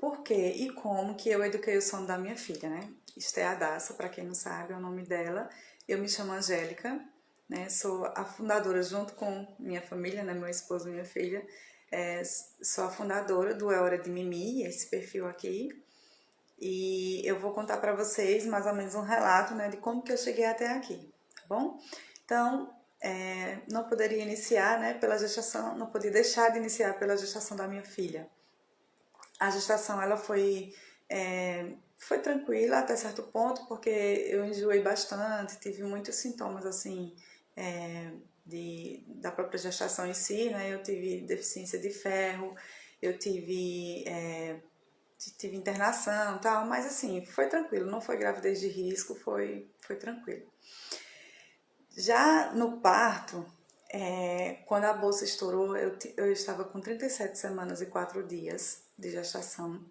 por que e como que eu eduquei o sono da minha filha, né? Isto é a Daça, para quem não sabe, é o nome dela. Eu me chamo Angélica, né? Sou a fundadora, junto com minha família, né? Meu esposo e minha filha. Sou a fundadora do É Hora de Mimi, esse perfil aqui. E eu vou contar para vocês mais ou menos um relato, né? De como que eu cheguei até aqui, tá bom? Então, não poderia iniciar, né? Pela gestação, não podia deixar de iniciar pela gestação da minha filha. A gestação ela foi tranquila até certo ponto, porque eu enjoei bastante, tive muitos sintomas assim da própria gestação em si, né? Eu tive deficiência de ferro, eu tive internação e tal, mas assim, foi tranquilo, não foi gravidez de risco, foi tranquilo. Já no parto, quando a bolsa estourou, eu estava com 37 semanas e 4 dias de gestação.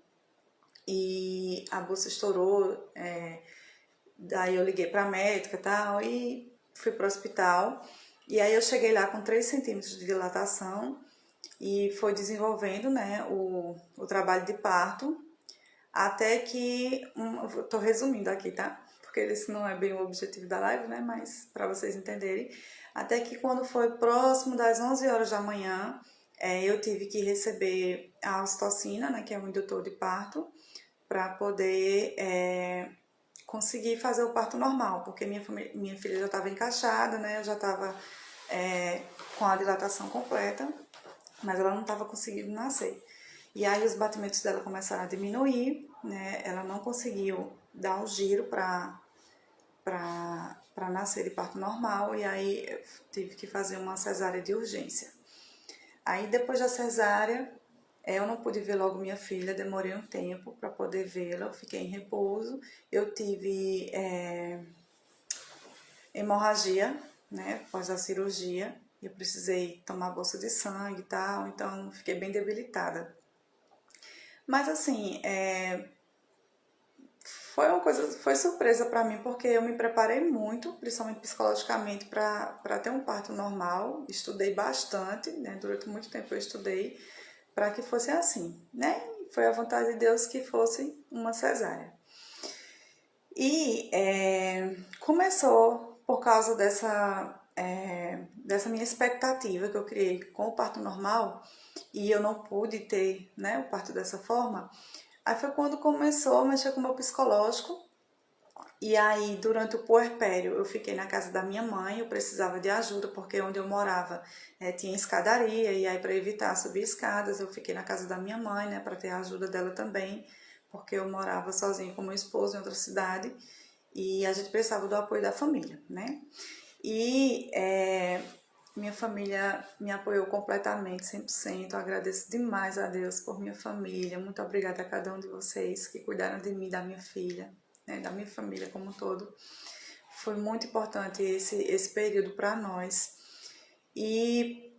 E a bolsa estourou, daí eu liguei para a médica e tal, e fui para o hospital. E aí eu cheguei lá com 3 centímetros de dilatação e foi desenvolvendo, né, o trabalho de parto, até que, tô resumindo aqui, tá? Porque esse não é bem o objetivo da live, né, mas para vocês entenderem, até que quando foi próximo das 11 horas da manhã, eu tive que receber a ocitocina, né, que é um indutor de parto, para poder conseguir fazer o parto normal, porque minha filha já estava encaixada, né, eu já estava com a dilatação completa, mas ela não estava conseguindo nascer. E aí os batimentos dela começaram a diminuir, né, ela não conseguiu dar um giro para nascer de parto normal, e aí eu tive que fazer uma cesárea de urgência. Aí depois da cesárea, eu não pude ver logo minha filha, demorei um tempo para poder vê-la, eu fiquei em repouso, eu tive hemorragia, né, após a cirurgia, eu precisei tomar bolsa de sangue e tal, então fiquei bem debilitada. Mas assim, foi surpresa para mim, porque eu me preparei muito, principalmente psicologicamente, para ter um parto normal, estudei bastante, né, durante muito tempo eu estudei, para que fosse assim, né? Foi a vontade de Deus que fosse uma cesárea. E começou por causa dessa minha expectativa que eu criei com o parto normal, e eu não pude ter, né, o parto dessa forma. Aí foi quando começou a mexer com o meu psicológico. E aí, durante o puerpério, eu fiquei na casa da minha mãe, eu precisava de ajuda, porque onde eu morava tinha escadaria, e aí para evitar subir escadas, eu fiquei na casa da minha mãe, né, para ter a ajuda dela também, porque eu morava sozinha com meu esposo em outra cidade, e a gente precisava do apoio da família, né. E minha família me apoiou completamente, 100%, eu agradeço demais a Deus por minha família, muito obrigada a cada um de vocês que cuidaram de mim, da minha filha, né, da minha família como um todo. Foi muito importante esse período para nós. E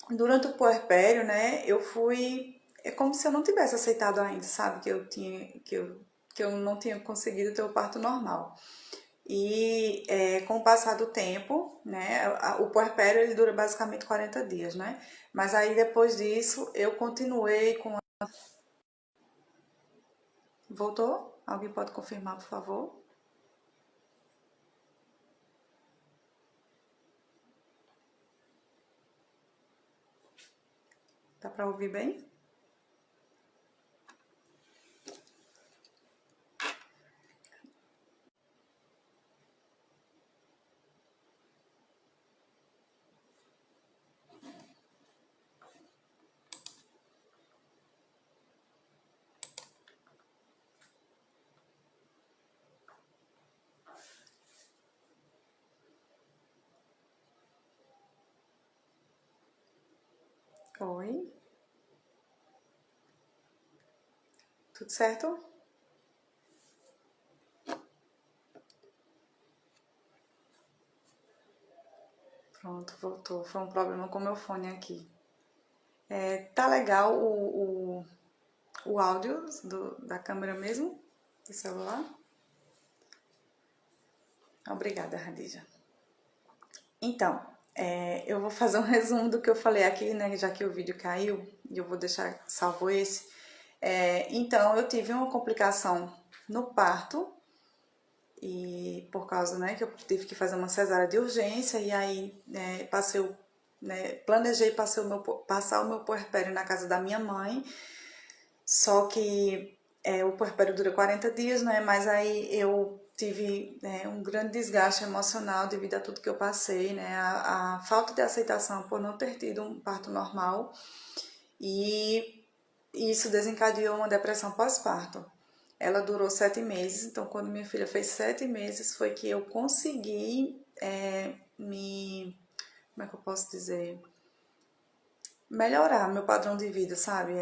durante o puerpério, né, eu fui... É como se eu não tivesse aceitado ainda, sabe? Que eu não tinha conseguido ter o parto normal. E com o passar do tempo, né, o puerpério ele dura basicamente 40 dias, né? Mas aí depois disso eu continuei com... Voltou? Alguém pode confirmar, por favor? Dá para ouvir bem? Oi? Tudo certo? Pronto, voltou. Foi um problema com o meu fone aqui. Tá legal o áudio da câmera mesmo? Do celular? Obrigada, Radija. Então, eu vou fazer um resumo do que eu falei aqui, né? Já que o vídeo caiu, e eu vou deixar salvo esse. Então, eu tive uma complicação no parto, e por causa, né, que eu tive que fazer uma cesárea de urgência, e aí planejei passar o meu puerpério na casa da minha mãe, só que o puerpério dura 40 dias, né, mas aí eu tive um grande desgaste emocional devido a tudo que eu passei, né, a falta de aceitação por não ter tido um parto normal, e isso desencadeou uma depressão pós-parto. Ela durou 7 meses, então quando minha filha fez 7 meses foi que eu consegui como é que eu posso dizer? Melhorar meu padrão de vida, sabe?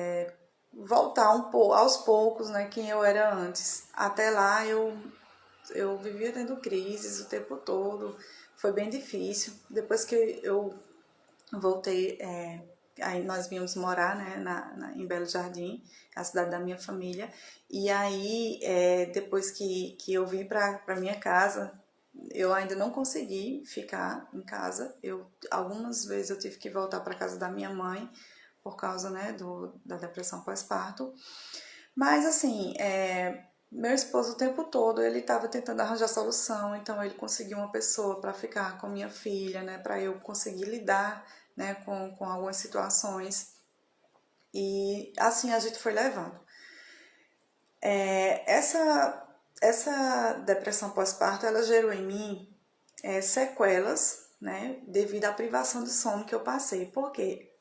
Voltar aos poucos, né, quem eu era antes. Até lá eu vivia tendo crises o tempo todo, foi bem difícil. Depois que eu voltei, aí nós vínhamos morar, né, em Belo Jardim, a cidade da minha família, e aí depois que eu vim para minha casa, eu ainda não consegui ficar em casa, algumas vezes eu tive que voltar para casa da minha mãe, por causa, né, da depressão pós-parto, mas assim, meu esposo o tempo todo ele estava tentando arranjar solução, então ele conseguiu uma pessoa para ficar com minha filha, né, para eu conseguir lidar, né, com algumas situações, e assim a gente foi levando. Essa depressão pós-parto ela gerou em mim sequelas, né, devido à privação de sono que eu passei, porque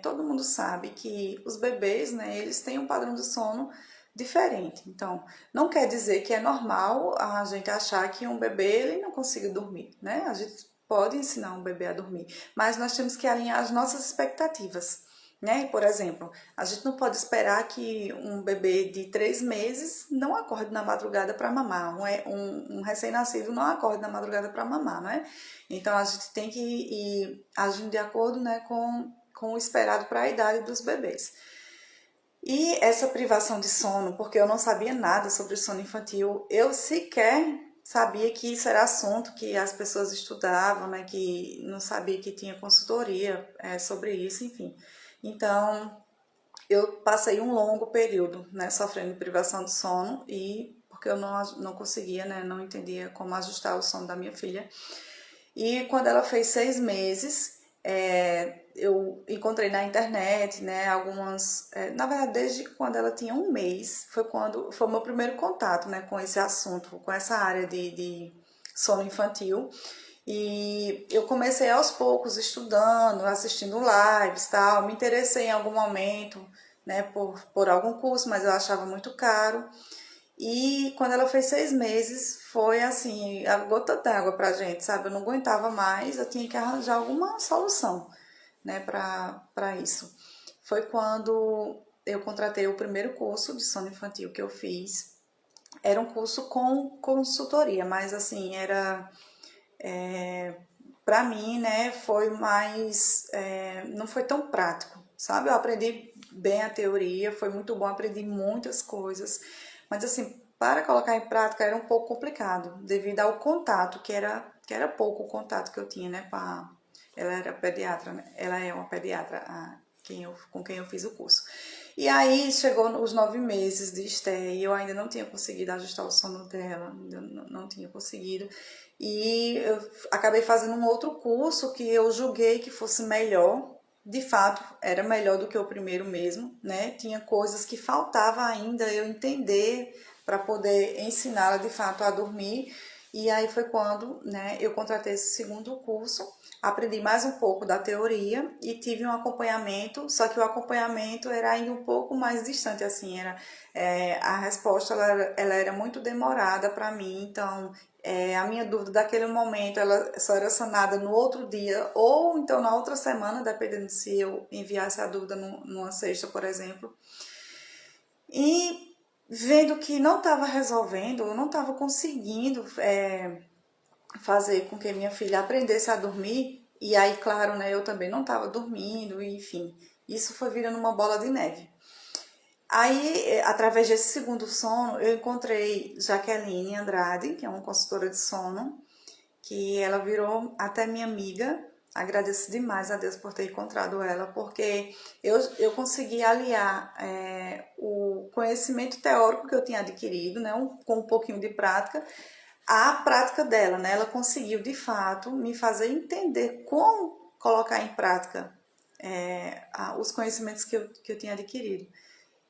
todo mundo sabe que os bebês, né, eles têm um padrão de sono diferente. Então, não quer dizer que é normal a gente achar que um bebê ele não consiga dormir, né? A gente pode ensinar um bebê a dormir, mas nós temos que alinhar as nossas expectativas, né? Por exemplo, a gente não pode esperar que um bebê de 3 meses não acorde na madrugada para mamar, um recém-nascido não acorde na madrugada para mamar, né? Então a gente tem que ir agindo de acordo, né, com o esperado para a idade dos bebês. E essa privação de sono, porque eu não sabia nada sobre o sono infantil, eu sequer sabia que isso era assunto que as pessoas estudavam, né, que não sabia que tinha consultoria sobre isso, enfim. Então, eu passei um longo período, né, sofrendo de privação de sono, e porque eu não conseguia, né, não entendia como ajustar o sono da minha filha. E quando ela fez 6 meses, eu encontrei na internet, né, na verdade, desde quando ela tinha 1 mês, foi o meu primeiro contato, né, com esse assunto, com essa área de sono infantil. E eu comecei aos poucos estudando, assistindo lives, tal. Me interessei em algum momento, né, por algum curso, mas eu achava muito caro. E quando ela fez 6 meses, foi assim, a gota d'água pra gente, sabe? Eu não aguentava mais, eu tinha que arranjar alguma solução, né, pra isso. Foi quando eu contratei o primeiro curso de sono infantil que eu fiz. Era um curso com consultoria, mas assim, pra mim, né, foi mais, não foi tão prático, sabe? Eu aprendi bem a teoria, foi muito bom, aprendi muitas coisas, mas assim, para colocar em prática era um pouco complicado, devido ao contato, que era pouco o contato que eu tinha, né, ela era pediatra, né? Ela é uma pediatra, com quem eu fiz o curso. E aí chegou os 9 meses de Esté e eu ainda não tinha conseguido ajustar o sono dela, não tinha conseguido. E eu acabei fazendo um outro curso que eu julguei que fosse melhor. De fato, era melhor do que o primeiro mesmo, né? Tinha coisas que faltava ainda eu entender para poder ensiná-la de fato a dormir. E aí foi quando, né, eu contratei esse segundo curso, aprendi mais um pouco da teoria e tive um acompanhamento, só que o acompanhamento era ainda um pouco mais distante, assim, a resposta ela era muito demorada para mim, então a minha dúvida daquele momento ela só era sanada no outro dia ou então na outra semana, dependendo se eu enviasse a dúvida numa sexta, por exemplo. E vendo que não estava resolvendo, eu não estava conseguindo fazer com que minha filha aprendesse a dormir, e aí, claro, né, eu também não estava dormindo, enfim, isso foi virando uma bola de neve. Aí, através desse segundo sono, eu encontrei Jaqueline Andrade, que é uma consultora de sono, que ela virou até minha amiga, agradeço demais a Deus por ter encontrado ela, porque eu consegui aliar o conhecimento teórico que eu tinha adquirido, né, com um pouquinho de prática, à prática dela, né? Ela conseguiu, de fato, me fazer entender como colocar em prática os conhecimentos que eu tinha adquirido.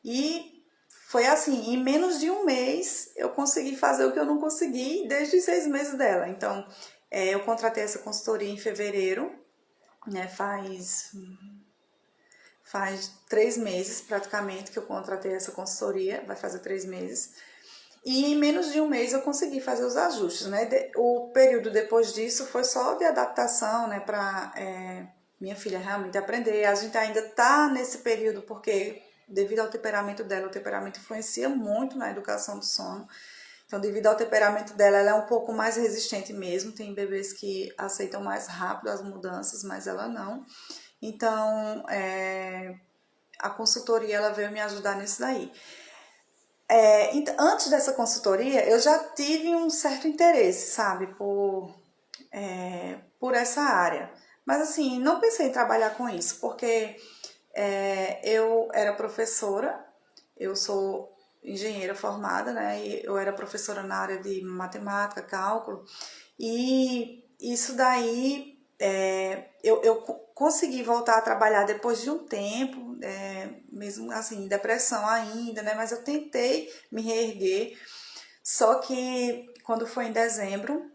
E foi assim, em menos de um mês eu consegui fazer o que eu não consegui desde os 6 meses dela. Então, eu contratei essa consultoria em fevereiro, né? Faz 3 meses praticamente que eu contratei essa consultoria, vai fazer 3 meses. E em menos de um mês eu consegui fazer os ajustes, né? O período depois disso foi só de adaptação, né? Para minha filha realmente aprender. A gente ainda tá nesse período porque, devido ao temperamento dela, o temperamento influencia muito na educação do sono. Então, devido ao temperamento dela, ela é um pouco mais resistente mesmo. Tem bebês que aceitam mais rápido as mudanças, mas ela não. Então, a consultoria ela veio me ajudar nisso daí. Então, antes dessa consultoria, eu já tive um certo interesse, sabe, por essa área. Mas assim, não pensei em trabalhar com isso, porque eu era professora, eu sou engenheira formada, né? E eu era professora na área de matemática, cálculo, e isso daí eu consegui voltar a trabalhar depois de um tempo, mesmo assim, em depressão ainda, né? Mas eu tentei me reerguer, só que quando foi em dezembro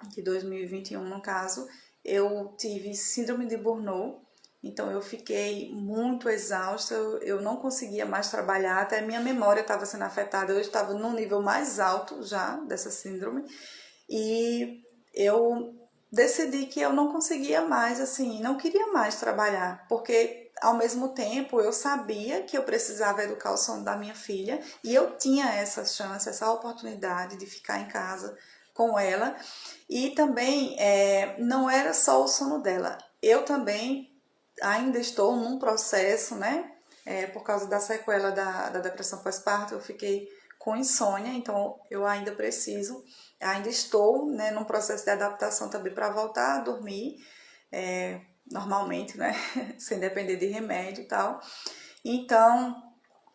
de 2021, no caso, eu tive síndrome de Burnout. Então eu fiquei muito exausta, eu não conseguia mais trabalhar, até minha memória estava sendo afetada, eu estava num nível mais alto já dessa síndrome, e eu decidi que eu não conseguia mais, assim, não queria mais trabalhar, porque ao mesmo tempo eu sabia que eu precisava educar o sono da minha filha e eu tinha essa chance, essa oportunidade de ficar em casa com ela, e também não era só o sono dela, eu também ainda estou num processo, né? Por causa da sequela da depressão pós-parto, eu fiquei com insônia, então eu ainda estou, né, num processo de adaptação também para voltar a dormir normalmente, né? Sem depender de remédio e tal. Então,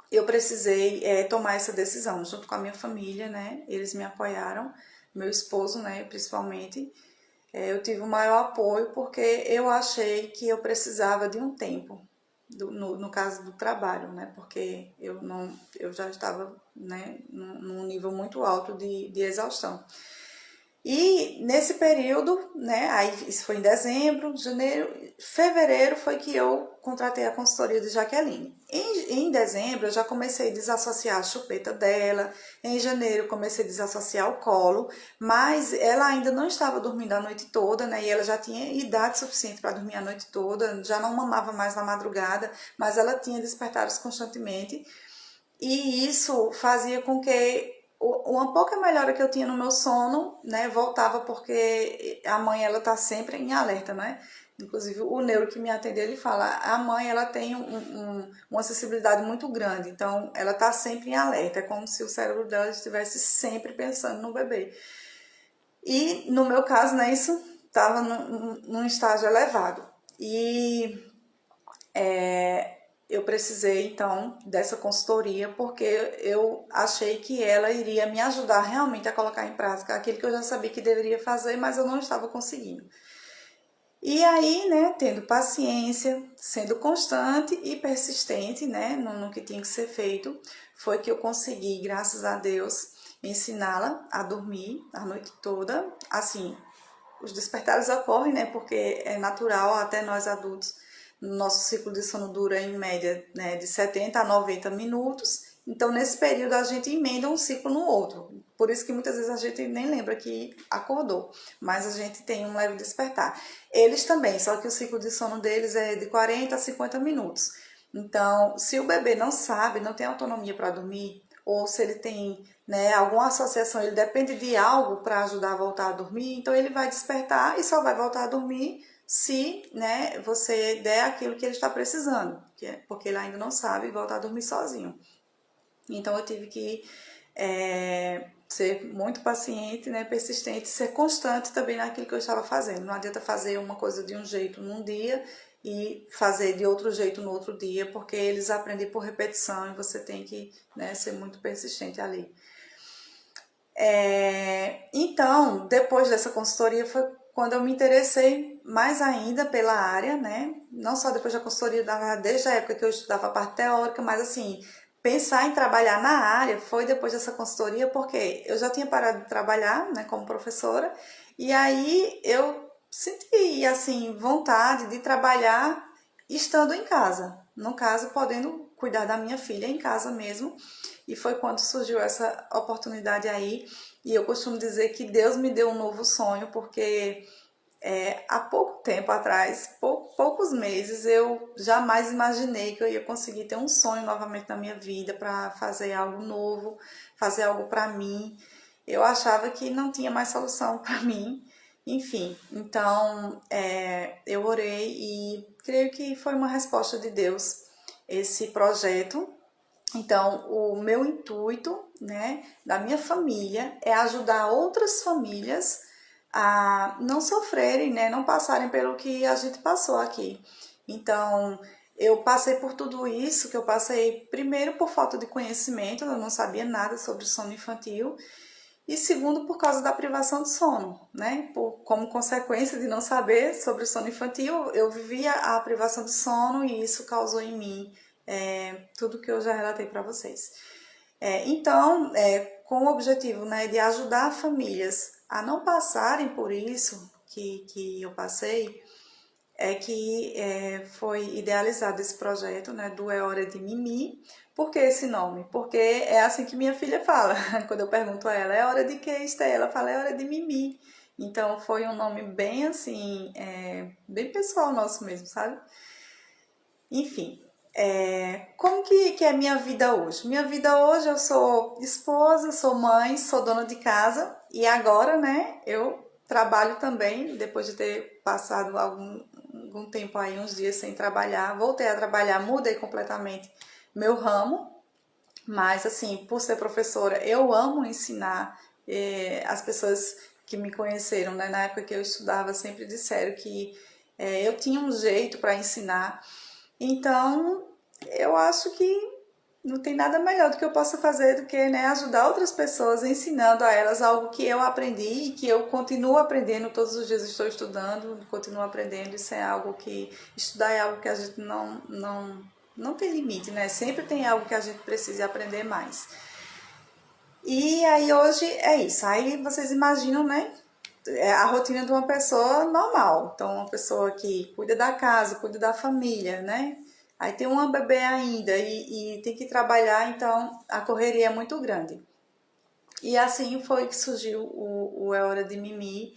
eu precisei tomar essa decisão junto com a minha família, né? Eles me apoiaram, meu esposo, né, principalmente. Eu tive o maior apoio porque eu achei que eu precisava de um tempo, no caso do trabalho, né? Porque eu já estava, né, num nível muito alto de exaustão. E nesse período, né, aí isso foi em dezembro, janeiro, fevereiro foi que eu contratei a consultoria de Jaqueline. Em dezembro eu já comecei a desassociar a chupeta dela, em janeiro comecei a desassociar o colo, mas ela ainda não estava dormindo a noite toda, né, e ela já tinha idade suficiente para dormir a noite toda, já não mamava mais na madrugada, mas ela tinha despertares constantemente, e isso fazia com que uma pouca melhora que eu tinha no meu sono, né, voltava, porque a mãe, ela tá sempre em alerta, né? Inclusive o neuro que me atendeu, ele fala, a mãe, ela tem uma sensibilidade muito grande, então ela tá sempre em alerta, é como se o cérebro dela estivesse sempre pensando no bebê. E no meu caso, né, isso estava num estágio elevado. E eu precisei então dessa consultoria porque eu achei que ela iria me ajudar realmente a colocar em prática aquilo que eu já sabia que deveria fazer, mas eu não estava conseguindo. E aí, né, tendo paciência, sendo constante e persistente, né, no que tinha que ser feito, foi que eu consegui, graças a Deus, ensiná-la a dormir a noite toda. Assim, os despertares ocorrem, né, porque é natural até nós adultos. Nosso ciclo de sono dura em média, né, de 70 a 90 minutos. Então, nesse período, a gente emenda um ciclo no outro. Por isso que muitas vezes a gente nem lembra que acordou, mas a gente tem um leve despertar. Eles também, só que o ciclo de sono deles é de 40 a 50 minutos. Então, se o bebê não sabe, não tem autonomia para dormir, ou se ele tem, né, alguma associação, ele depende de algo para ajudar a voltar a dormir, então ele vai despertar e só vai voltar a dormir se, né, você der aquilo que ele está precisando, porque ele ainda não sabe voltar a dormir sozinho. Então eu tive que ser muito paciente, né, persistente, ser constante também naquilo que eu estava fazendo. Não adianta fazer uma coisa de um jeito num dia e fazer de outro jeito no outro dia, porque eles aprendem por repetição e você tem que, né, ser muito persistente ali. Então, depois dessa consultoria foi quando eu me interessei mais ainda pela área, né? Não só depois da consultoria, desde a época que eu estudava a parte teórica, mas assim, pensar em trabalhar na área foi depois dessa consultoria, porque eu já tinha parado de trabalhar, né, como professora, e aí eu senti, assim, vontade de trabalhar estando em casa. No caso, podendo cuidar da minha filha em casa mesmo. E foi quando surgiu essa oportunidade aí. E eu costumo dizer que Deus me deu um novo sonho, porque há pouco tempo atrás, poucos meses, eu jamais imaginei que eu ia conseguir ter um sonho novamente na minha vida para fazer algo novo, fazer algo para mim. Eu achava que não tinha mais solução para mim. Enfim, então eu orei e creio que foi uma resposta de Deus esse projeto. Então, o meu intuito, né, da minha família é ajudar outras famílias a não sofrerem, né, não passarem pelo que a gente passou aqui. Então, eu passei por tudo isso, que eu passei primeiro por falta de conhecimento, eu não sabia nada sobre sono infantil, e segundo por causa da privação de sono, né? Como consequência de não saber sobre o sono infantil, eu vivia a privação de sono e isso causou em mim tudo que eu já relatei para vocês. Então, com o objetivo, né, de ajudar famílias a não passarem por isso que eu passei, foi idealizado esse projeto, né, do É Hora de Mimi. Por que esse nome? Porque é assim que minha filha fala. Quando eu pergunto a ela, é hora de que, Esther? Ela fala, é hora de Mimi. Então, foi um nome bem assim, bem pessoal nosso mesmo, sabe? Enfim, como que é minha vida hoje? Minha vida hoje, eu sou esposa, sou mãe, sou dona de casa e agora, né, eu trabalho também, depois de ter passado algum tempo aí, uns dias sem trabalhar, voltei a trabalhar, mudei completamente meu ramo, mas assim, por ser professora, eu amo ensinar. As pessoas que me conheceram, né, na época que eu estudava sempre disseram que eu tinha um jeito para ensinar. Então, eu acho que não tem nada melhor do que eu possa fazer do que, né, ajudar outras pessoas, ensinando a elas algo que eu aprendi e que eu continuo aprendendo, todos os dias estou estudando, continuo aprendendo. Isso é algo que, estudar é algo que a gente não tem limite, né? Sempre tem algo que a gente precisa aprender mais. E aí hoje é isso, aí vocês imaginam, né, a rotina de uma pessoa normal. Então, uma pessoa que cuida da casa, cuida da família, né? Aí tem uma bebê ainda e tem que trabalhar, então a correria é muito grande. E assim foi que surgiu o É Hora de Mimi,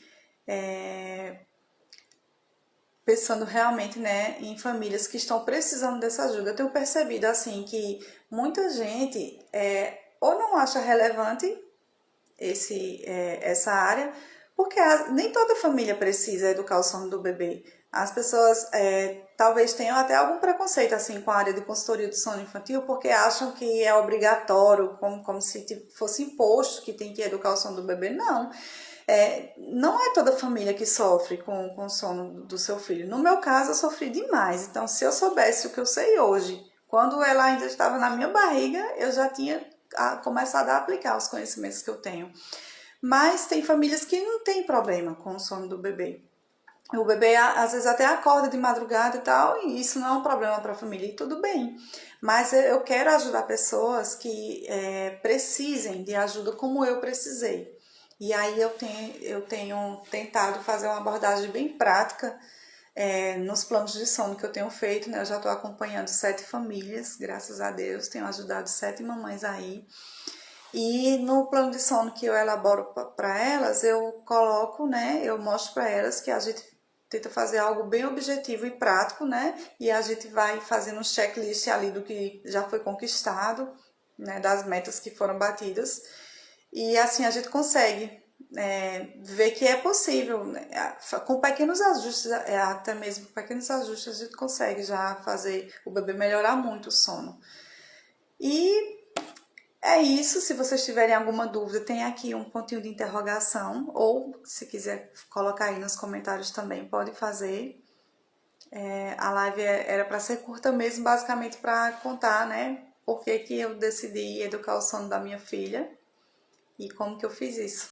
pensando realmente, né, em famílias que estão precisando dessa ajuda. Eu tenho percebido assim que muita gente ou não acha relevante essa área, porque nem toda família precisa educar o sono do bebê. As pessoas talvez tenham até algum preconceito assim com a área de consultoria do sono infantil, porque acham que é obrigatório, como se fosse imposto que tem que educar o sono do bebê. Não. Não é toda família que sofre com o sono do seu filho. No meu caso, eu sofri demais. Então, se eu soubesse o que eu sei hoje, quando ela ainda estava na minha barriga, eu já tinha começado a aplicar os conhecimentos que eu tenho. Mas tem famílias que não tem problema com o sono do bebê. O bebê às vezes até acorda de madrugada e tal, e isso não é um problema para a família, e tudo bem. Mas eu quero ajudar pessoas que precisem de ajuda como eu precisei. E aí eu tenho tentado fazer uma abordagem bem prática nos planos de sono que eu tenho feito, né? Eu já estou acompanhando 7 famílias, graças a Deus, tenho ajudado 7 mamães aí. E no plano de sono que eu elaboro para elas, eu coloco, né? Eu mostro para elas que a gente tenta fazer algo bem objetivo e prático, né? E a gente vai fazendo um checklist ali do que já foi conquistado, né? Das metas que foram batidas. E assim a gente consegue ver que é possível, né? Com pequenos ajustes, até mesmo pequenos ajustes, a gente consegue já fazer o bebê melhorar muito o sono. E É isso, se vocês tiverem alguma dúvida, tem aqui um pontinho de interrogação, ou se quiser colocar aí nos comentários também, pode fazer. A live era para ser curta mesmo, basicamente para contar, né, por que que eu decidi educar o sono da minha filha e como que eu fiz isso.